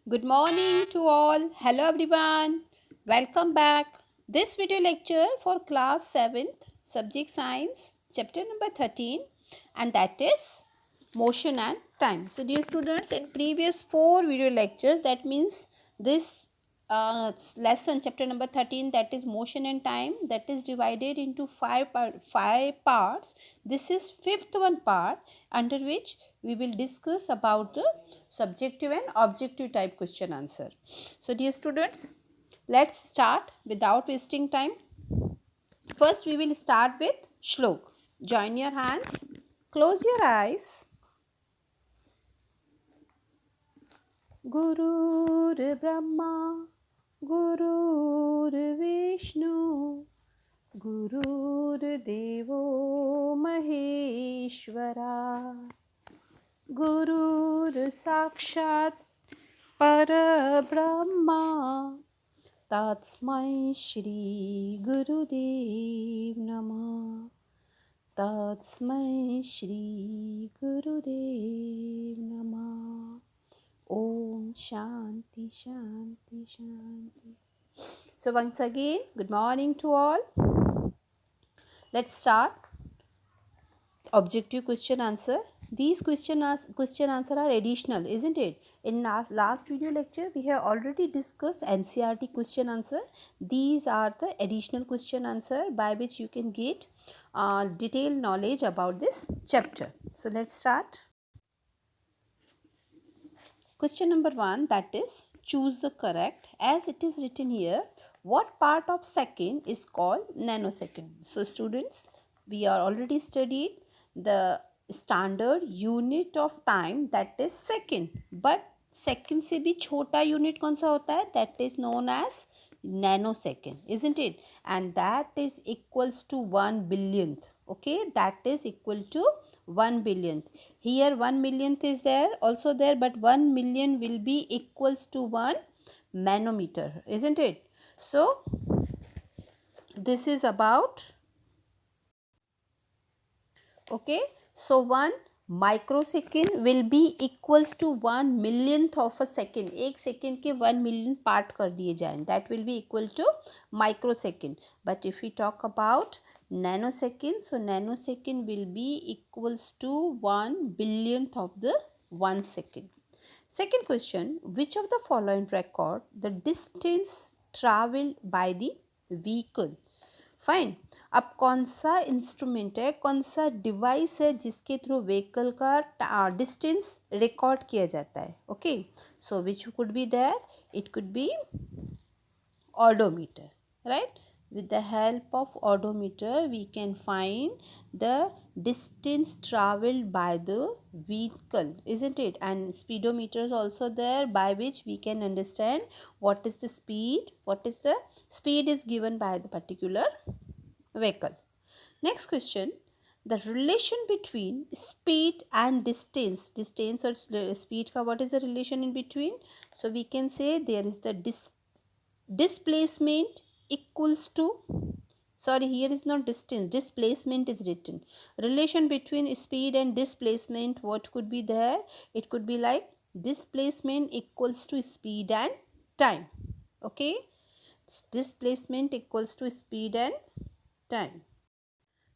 Good morning to all. Hello everyone. Welcome back. This video lecture for class 7th subject science chapter number 13 and that is motion and time. So dear students, in previous 4 video lectures, that means this lesson chapter number 13, that is motion and time, that is divided into five parts. This is fifth one part under which we will discuss about the subjective and objective type question answer. So dear students, let's start without wasting time. First we will start with shlok. Join your hands, close your eyes. Gurur Brahma, Gurur Vishnu, Gurur Devo Maheshwara, Gurur Sakshat Parabrahma, Tatsmai Shri Gurudev Namah. Tatsmai Shri Gurudev Namah. Om Shanti Shanti Shanti. So once again, good morning to all. Let's start objective question answer. These question answer are additional, isn't it? In last video lecture we have already discussed NCERT question answer. These are the additional question answer by which you can get detailed knowledge about this chapter. So let's start. Question number 1, that is choose the correct. As it is written here, what part of second is called nanosecond? So students, we are already studied the standard unit of time, that is second, but second से भी छोटा unit कौन सा होता है? That is known as nanosecond, isn't it? And that is equals to 1 billionth. Okay, that is equal to 1 billionth. Here 1 millionth is there, also there, but 1 million will be equals to 1 manometer, isn't it? So this is about, okay, so 1 microsecond will be equals to 1 millionth of a second. एक second के 1 million part कर दिए जाएं, that will be equal to microsecond. But if we talk about nanosecond, so nanosecond will be equals to 1 billionth of the 1 second. Second question, which of the following record the distance traveled by the vehicle? Fine. अब कौन सा instrument है, कौन सा device है जिसके through vehicle का distance record किया जाता है? Okay, so which could be there? It could be odometer, right? With the help of odometer we can find the distance traveled by the vehicle, isn't it? And speedometer is also there, by which we can understand what is the speed, what is the speed is given by the particular vehicle. Next question, the relation between speed and distance, distance or speed ka what is the relation in between? So we can say there is the displacement equals to, sorry, here is not distance, displacement is written. Relation between speed and displacement, what could be there? It could be like displacement equals to speed and time. Okay, displacement equals to speed and time.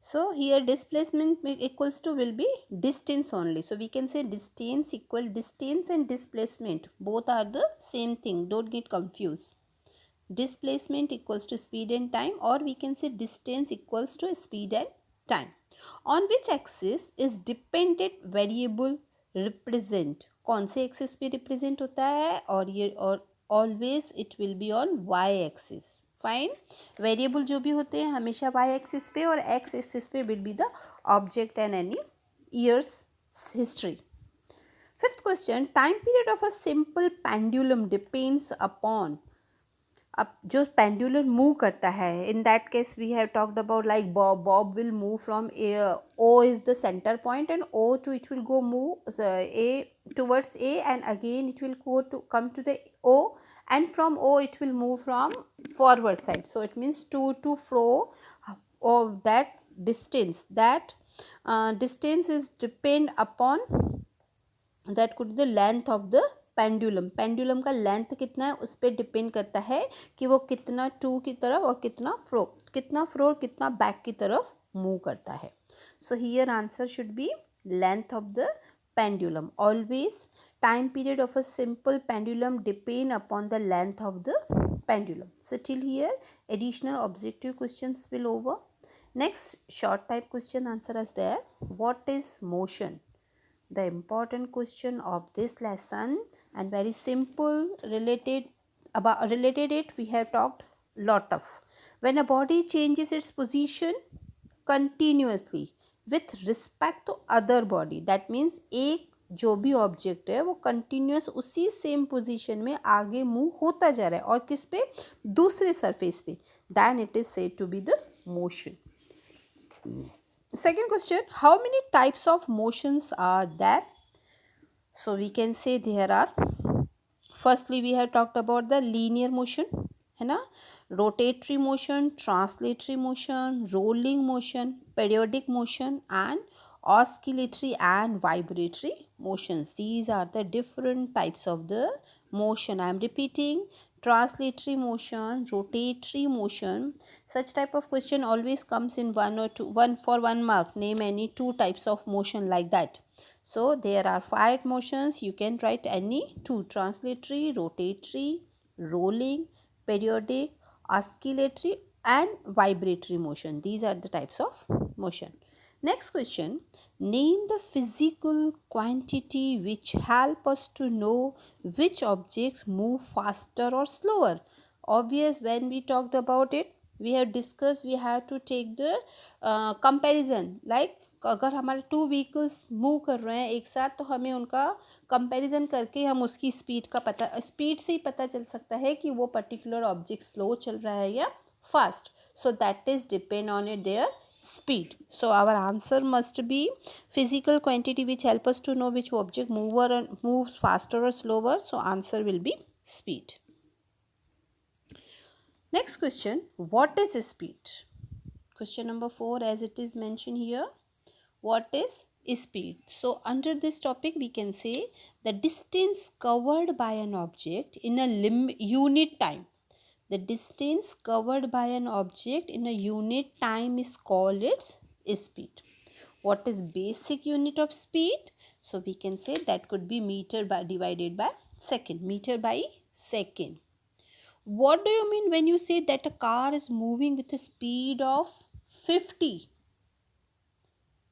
So here displacement equals to will be distance only. So we can say distance equal distance and displacement, both are the same thing, don't get confused. Displacement equals to speed and time, or we can say distance equals to speed and time. On which axis is dependent variable represent? कौन से axis पे represent होता है? और ये और always it will be on Y axis. Fine. Variable जो भी होते हैं हमेशा वाई एक्सिस पे, और एक्स एक्सिस पे will be the object and any years history. Fifth question, time period of a simple pendulum depends upon. अब जो पेंडुलम मूव करता है, in that case we have talked about like bob will move from O is the centre point and O to it will go move A towards A and again it will go to come to the O and from O it will move from forward side. So it means to fro of that distance. That distance is depend upon, that could be the length of the pendulum का length कितना है उस पर depend करता है कि वो कितना टू की तरफ और कितना फ्रो कितना बैक की तरफ मूव करता है. So here answer should be length of the pendulum. Always time period of a simple pendulum depend upon the length of the pendulum. So till here additional objective questions will over. Next short type question answer is there. What is motion? The important question of this lesson, and very simple related it we have talked lot of. When a body changes its position continuously with respect to other body, that means एक जो भी object है वो continuous उसी same position में आगे move होता जा रहा है और किस पे, दूसरे सरफेस पे, then it is said to be the motion. Second question, how many types of motions are there? So we can say there are, firstly we have talked about the linear motion, है ना, rotatory motion, translatory motion, rolling motion, periodic motion and oscillatory and vibratory motions. These are the different types of the motion. I am repeating, translatory motion, rotatory motion. Such type of question always comes in one or two, one for 1 mark. Name any 2 types of motion like that. So there are 5 motions. You can write any 2: translatory, rotatory, rolling, periodic, oscillatory and vibratory motion. These are the types of motion. Next question, name the physical quantity which help us to know which objects move faster or slower. Obvious, when we talked about it, we have discussed we have to take the comparison. Like अगर हमारे 2 vehicles move कर रहे हैं एक साथ तो हमें उनका कंपैरिजन करके हम उसकी स्पीड का पता, स्पीड से ही पता चल सकता है कि वो पर्टिकुलर ऑब्जेक्ट स्लो चल रहा है या fast. So that is depend on it their speed. So our answer must be physical quantity which help us to know which object moves faster or slower. So answer will be speed. Next question, what is speed? Question number 4, as it is mentioned here, what is speed? So under this topic we can say the distance covered by an object in a unit time. The distance covered by an object in a unit time is called its speed. What is basic unit of speed? So we can say that could be meter by divided by second, meter by second. What do you mean when you say that a car is moving with a speed of 50?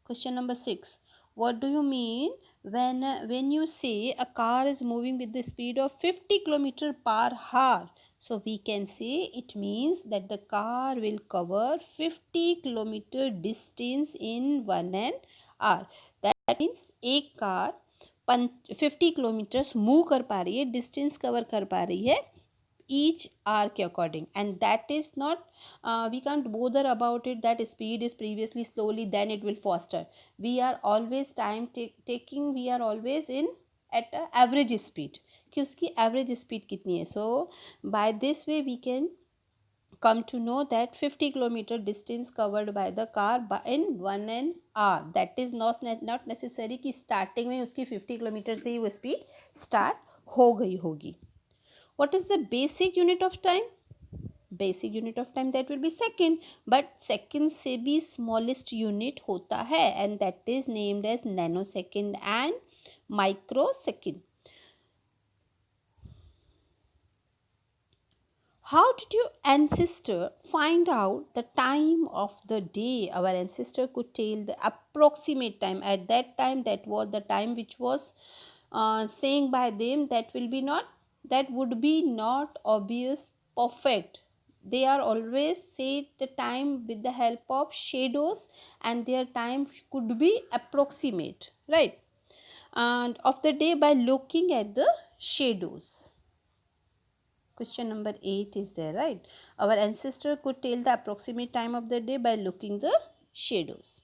Question number 6. What do you mean when you say a car is moving with the speed of 50 km per hour? So we can say it means that the car will cover 50 km distance in 1 hour. That means एक car 50 kilometres move कर पा रही है, distance cover कर पा रही है each hour के according, and that is not we can't bother about it that speed is previously slowly then it will faster. We are always time taking, we are always in at a average speed कि उसकी average speed कितनी है. So by this way we can come to know that 50 kilometer distance covered by the car in 1 hour. That is not necessary कि starting में उसकी 50 kilometre से ही वो speed start हो गई होगी. What is the basic unit of time? Basic unit of time that will be second, but second से भी smallest unit होता है and that is named as nanosecond and microsecond. How did your ancestor find out the time of the day? Our ancestor could tell the approximate time. At that time, that was the time which was saying by them that will be not, that would be not obvious perfect. They are always say the time with the help of shadows and their time could be approximate, right? And of the day by looking at the shadows. Question number 8 is there, right? Our ancestor could tell the approximate time of the day by looking the shadows.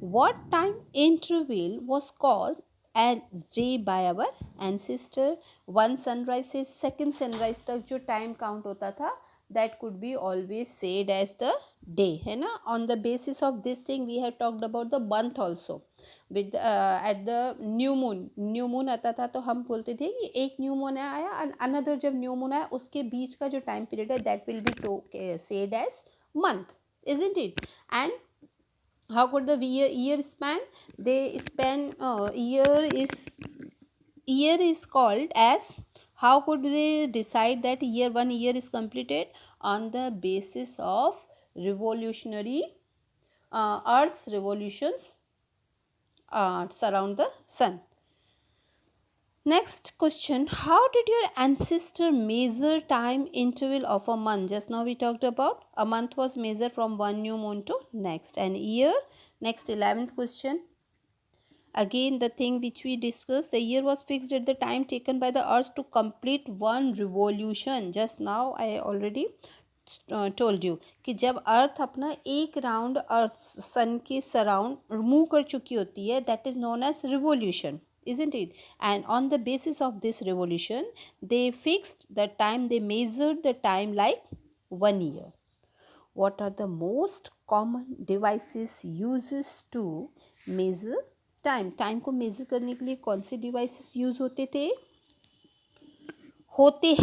What time interval was called as day by our ancestor? One sunrise से second sunrise तक जो time count होता था that could be always said as the day, है ना. On the basis of this thing we have talked about the month also. With at the new moon आता था तो हम बोलते थे कि एक न्यू मून आया and another जब न्यू मून आया उसके बीच का जो टाइम पीरियड है that will be said as month, isn't it? And how could the year span? They span year is called as, how could they decide that one year is completed? On the basis of revolutionary earth's revolutions surround the sun. Next question, how did your ancestor measure time interval of a month? Just now we talked about a month was measured from one new moon to next, and year. Next 11th question, again the thing which we discussed, the year was fixed at the time taken by the earth to complete one revolution. Just now I already told you कि जब अर्थ अपना एक round अर्थ सन के surround move कर चुकी होती है, that is known as revolution, isn't it? And on the basis of this revolution they fixed the time, they measured the time like 1 year. What are the most common devices uses to measure time? Time को major करने के लिए कौन से devices use होते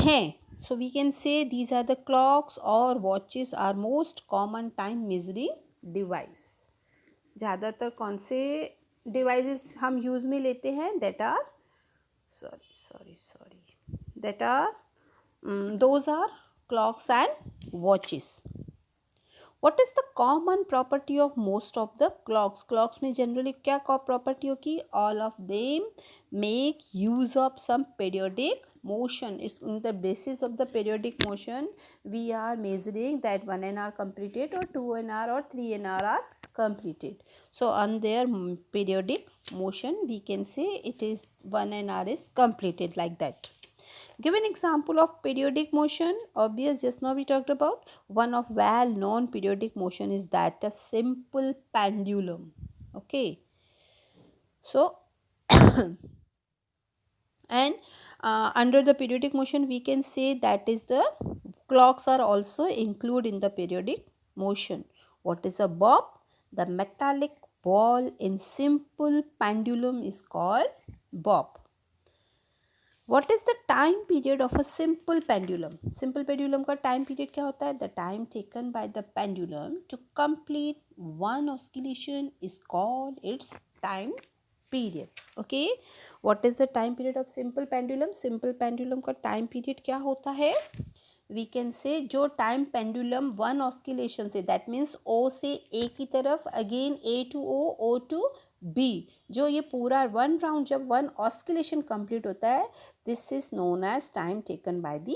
हैं? So we can say these are the clocks or watches are most common time measuring device. ज़्यादातर कौन से डिवाइसेस हम यूज़ में लेते हैं? that are those are clocks and watches. What is the common property of most of the clocks? Clocks में generally क्या property होगी? All of them make use of some periodic motion. Is on the basis of the periodic motion we are measuring that 1 hour completed or 2 hour or 3 hour are completed. So on their periodic motion we can say it is 1 hour is completed, like that. Give an example of periodic motion. Obvious, just now we talked about. One of well-known periodic motion is that of simple pendulum. Okay. So, and under the periodic motion we can say that is the clocks are also included in the periodic motion. What is a bob? The metallic ball in simple pendulum is called bob. What is the time period of a simple pendulum? Simple pendulum का time period क्या होता है? The time taken by the pendulum to complete one oscillation is called its time period. Okay. What is the time period of simple pendulum? Simple pendulum का time period क्या होता है? We can say जो time pendulum one oscillation से, that means O से A की तरफ, again A to O, O to B, जो ये पूरा वन राउंड जब वन ऑस्किलेशन कंप्लीट होता है, this is known as time taken by the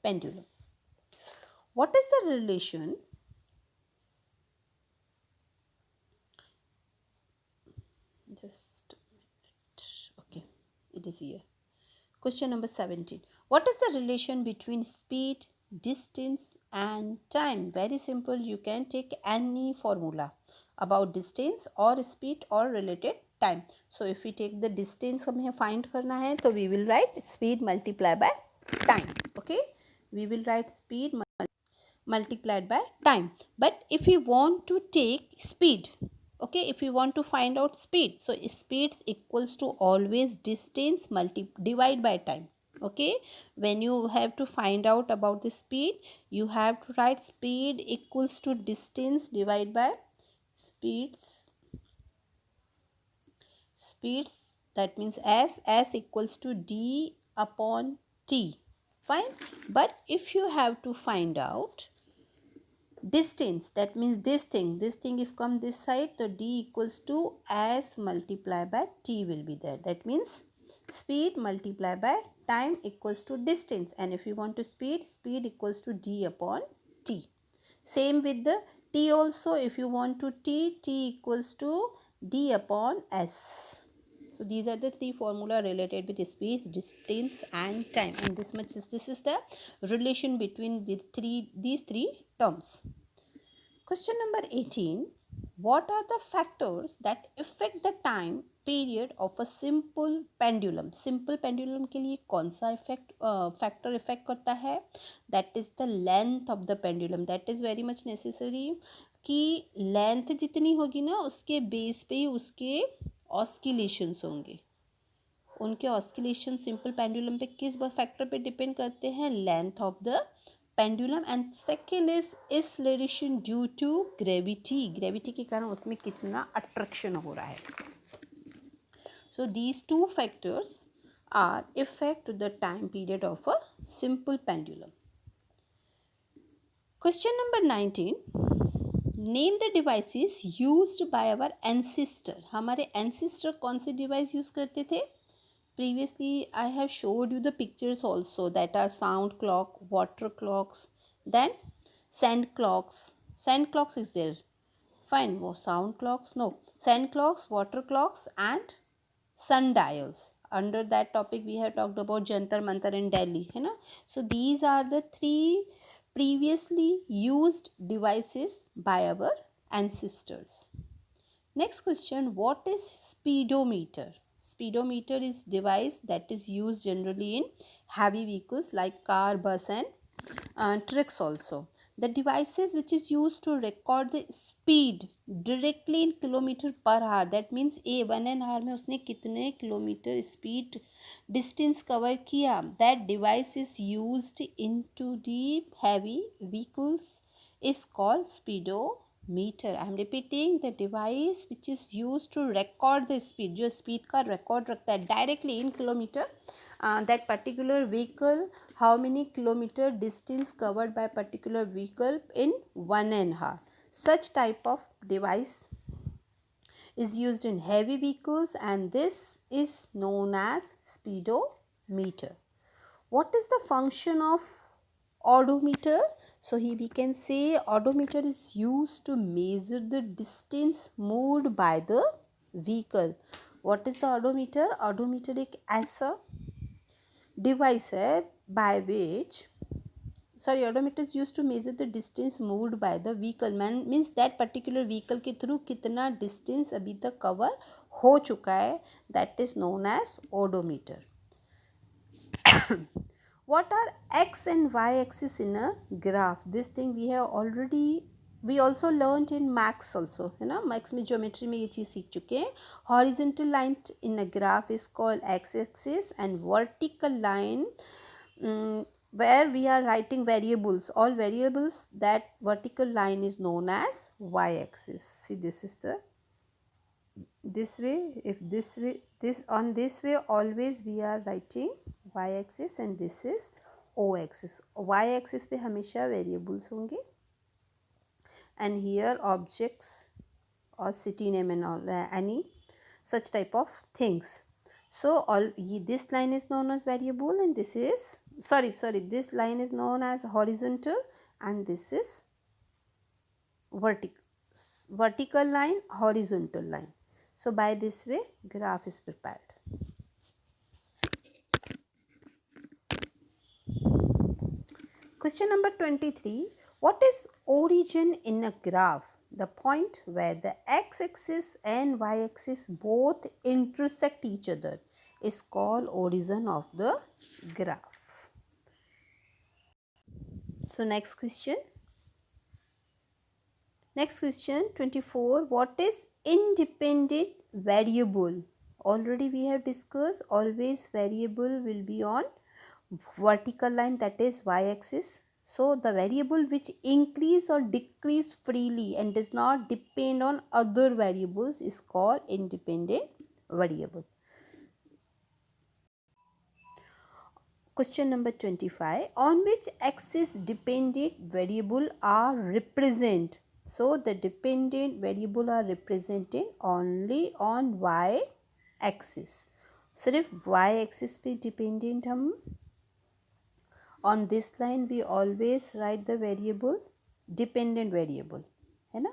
pendulum. What is the relation just okay, it is here. Question number 17. What is the relation between speed, distance and time? Very simple. You can take any formula about distance or speed or related time. So if we take the distance हमें find करना है तो we will write speed multiplied by time. Okay, we will write speed multiplied by time. But if we want to take speed, okay, if you want to find out speed, so speed equals to always distance divide by time. Okay, when you have to find out about the speed, you have to write speed equals to distance divide by speeds, that means s equals to d upon t. Fine. But if you have to find out distance, that means this thing if come this side, so d equals to s multiplied by t will be there. That means speed multiplied by time equals to distance, and if you want to speed equals to d upon t. Same with the t also, if you want to t equals to d upon s. So these are the three formula related with speed, distance and time, and this is the relation between these three terms. Question number 18. What are the factors that affect the time period of a simple pendulum. Simple pendulum के लिए कौन सा factor effect करता है? That is the length of the pendulum. That is very much necessary कि length जितनी होगी ना उसके बेस पे ही उसके ऑस्किलेशंस होंगे. उनके ऑस्किलेशन सिंपल पेंडुलम पे किस फैक्टर पे डिपेंड करते हैं? Length of the pendulum. And second is acceleration due to gravity. Gravity के कारण उसमें कितना अट्रैक्शन हो रहा है. So these two factors are effect the time period of a simple pendulum. Question number 19. Name the devices used by our ancestor. हमारे ancestor कौन से डिवाइस यूज करते थे? Previously I have showed you the pictures also, that are sound clock, water clocks, then sand clocks. Sand clocks is there, fine. Sound clocks, no. Sand clocks, water clocks and sundials. Under that topic we have talked about Jantar Mantar in Delhi, है ना. So these are the three previously used devices by our ancestors. Next question, what is speedometer? Speedometer is device that is used generally in heavy vehicles like car, bus and trucks also. The devices which is used to record the speed directly in kilometer per hour. That means a 1 hour में उसने कितने kilometre speed distance cover किया. That device is used into the heavy vehicles is called speedometer. I am repeating, the device which is used to record the speed, जो speed का record रखता है directly in kilometer, that particular vehicle, how many kilometer distance covered by particular vehicle in 1 hour. Such type of device is used in heavy vehicles and this is known as speedometer. What is the function of odometer? So here we can say odometer is used to measure the distance moved by the vehicle. What is the odometer? Odometer एक ऐसा device है by which, sorry, odometer is used to measure the distance moved by the vehicle. Means that particular vehicle के through कितना distance अभी तक cover हो चुका है, that is known as odometer. What are x and y axis in a graph? This thing we also learned in max also, है ना. max में geometry में ये चीज़ सीख चुके हैं. Horizontal line in a graph is called x axis and vertical line where we are writing variables, all variables, that vertical line is known as y axis. See, this is the this way, if this way, this on this way always we are writing y axis and this is o axis. y axis पे हमेशा variables होंगे and here objects or city name and all any such type of things. So all this line is known as variable and this is this line is known as horizontal and this is vertical line, horizontal line. So by this way graph is prepared. Question number 23. What is origin in a graph? The point where the x-axis and y-axis both intersect each other is called origin of the graph. So next question. Next question 24. What is independent variable? Already we have discussed, always variable will be on vertical line, that is y-axis. So the variable which increase or decrease freely and does not depend on other variables is called independent variable. Question number 25. On which axis dependent variable are represent? So the dependent variable are represented only on y axis. सिर्फ y axis पे dependent हम. On this line we always write the variable dependent variable, है ना,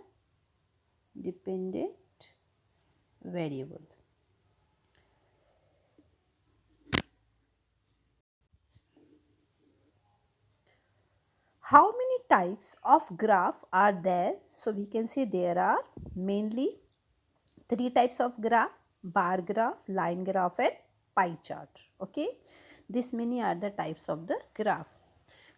dependent variable. How many types of graph are there? So we can say there are mainly 3 types of graph. bar graph, line graph and pie chart. Okay, this many are the types of the graph.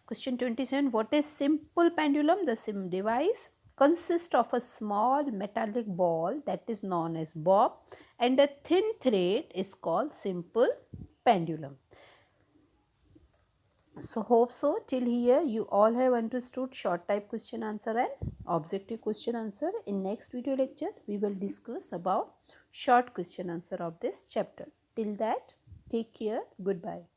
Question 27, what is simple pendulum? The sim device consists of a small metallic ball that is known as bob and a thin thread is called simple pendulum. So hope so till here you all have understood short type question answer and objective question answer. In next video lecture we will discuss about short question answer of this chapter. Till that, take care. Goodbye.